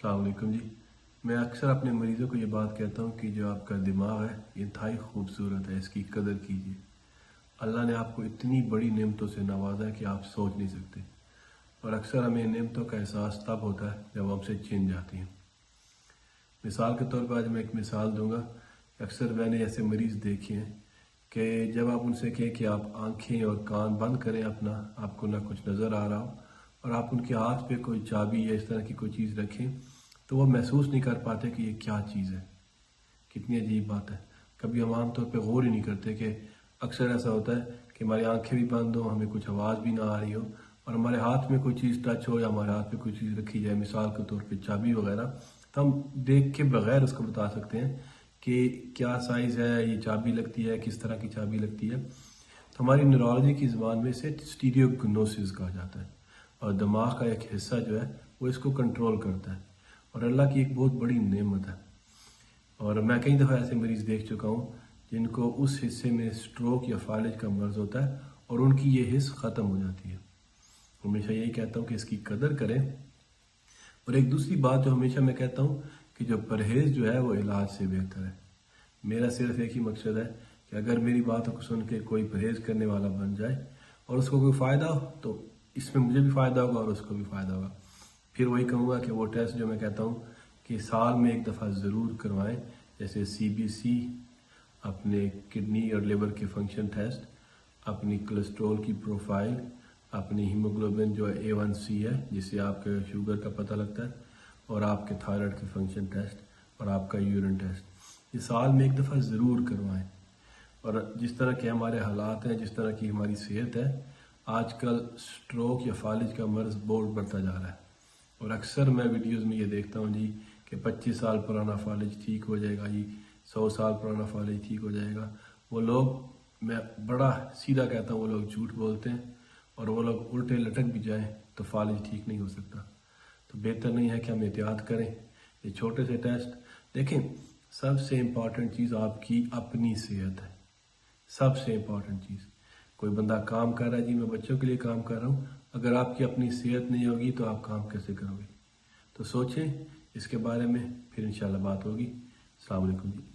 السلام علیکم جی. میں اکثر اپنے مریضوں کو یہ بات کہتا ہوں کہ جو آپ کا دماغ ہے یہ انتہائی خوبصورت ہے، اس کی قدر کیجیے. اللہ نے آپ کو اتنی بڑی نعمتوں سے نوازا ہے کہ آپ سوچ نہیں سکتے، اور اکثر ہمیں نعمتوں کا احساس تب ہوتا ہے جب ہم سے چھن جاتی ہیں. مثال کے طور پر آج میں ایک مثال دوں گا. اکثر میں نے ایسے مریض دیکھے ہیں کہ جب آپ ان سے کہیں کہ آپ آنکھیں اور کان بند کریں اپنا، آپ کو نہ کچھ نظر آ رہا ہو، اور آپ ان کے ہاتھ پہ کوئی چابی یا اس طرح کی کوئی چیز رکھیں تو وہ محسوس نہیں کر پاتے کہ یہ کیا چیز ہے. کتنی عجیب بات ہے. کبھی ہم عام طور پہ غور ہی نہیں کرتے کہ اکثر ایسا ہوتا ہے کہ ہماری آنکھیں بھی بند ہوں، ہمیں کچھ آواز بھی نہ آ رہی ہو، اور ہمارے ہاتھ میں کوئی چیز ٹچ ہو یا ہمارے ہاتھ میں کوئی چیز رکھی جائے، مثال کے طور پہ چابی وغیرہ، تو ہم دیکھ کے بغیر اس کو بتا سکتے ہیں کہ کیا سائز ہے، یہ چابی لگتی ہے، کس طرح کی چابی لگتی ہے. تو ہماری نیورولوجی کی زبان میں اسے اسٹیریوگنوسس کہا جاتا ہے، اور دماغ کا ایک حصہ جو ہے وہ اس کو کنٹرول کرتا ہے، اور اللہ کی ایک بہت بڑی نعمت ہے. اور میں کئی دفعہ ایسے مریض دیکھ چکا ہوں جن کو اس حصے میں سٹروک یا فالج کا مرض ہوتا ہے اور ان کی یہ حص ختم ہو جاتی ہے. ہمیشہ یہی کہتا ہوں کہ اس کی قدر کریں. اور ایک دوسری بات جو ہمیشہ میں کہتا ہوں کہ جو پرہیز جو ہے وہ علاج سے بہتر ہے. میرا صرف ایک ہی مقصد ہے کہ اگر میری باتوں کو سن کے کوئی پرہیز کرنے والا بن جائے اور اس کو کوئی فائدہ ہو تو اس میں مجھے بھی فائدہ ہوگا اور اس کو بھی فائدہ ہوگا. پھر وہی کہوں گا کہ وہ ٹیسٹ جو میں کہتا ہوں کہ سال میں ایک دفعہ ضرور کروائیں، جیسے CBC، اپنے کڈنی اور لیور کے فنکشن ٹیسٹ، اپنی کولیسٹرول کی پروفائل، اپنی ہیموگلوبن جو A1C ہے جس سے آپ کے شوگر کا پتہ لگتا ہے، اور آپ کے تھائرائڈ کے فنکشن ٹیسٹ اور آپ کا یورین ٹیسٹ. یہ سال میں ایک دفعہ ضرور کروائیں. اور جس طرح کے ہمارے حالات ہیں، جس طرح کی ہماری صحت ہے، آج کل سٹروک یا فالج کا مرض بہت بڑھتا جا رہا ہے. اور اکثر میں ویڈیوز میں یہ دیکھتا ہوں جی کہ 25 سال پرانا فالج ٹھیک ہو جائے گا جی، 100 سال پرانا فالج ٹھیک ہو جائے گا. وہ لوگ، میں بڑا سیدھا کہتا ہوں، وہ لوگ جھوٹ بولتے ہیں، اور وہ لوگ الٹے لٹک بھی جائیں تو فالج ٹھیک نہیں ہو سکتا. تو بہتر نہیں ہے کہ ہم احتیاط کریں. یہ چھوٹے سے ٹیسٹ دیکھیں. سب سے امپورٹنٹ چیز آپ کی اپنی صحت ہے، سب سے امپورٹنٹ چیز. کوئی بندہ کام کر رہا ہے جی، میں بچوں کے لیے کام کر رہا ہوں، اگر آپ کی اپنی صحت نہیں ہوگی تو آپ کام کیسے کرو گے؟ تو سوچیں اس کے بارے میں، پھر انشاءاللہ بات ہوگی. السلام علیکم جی.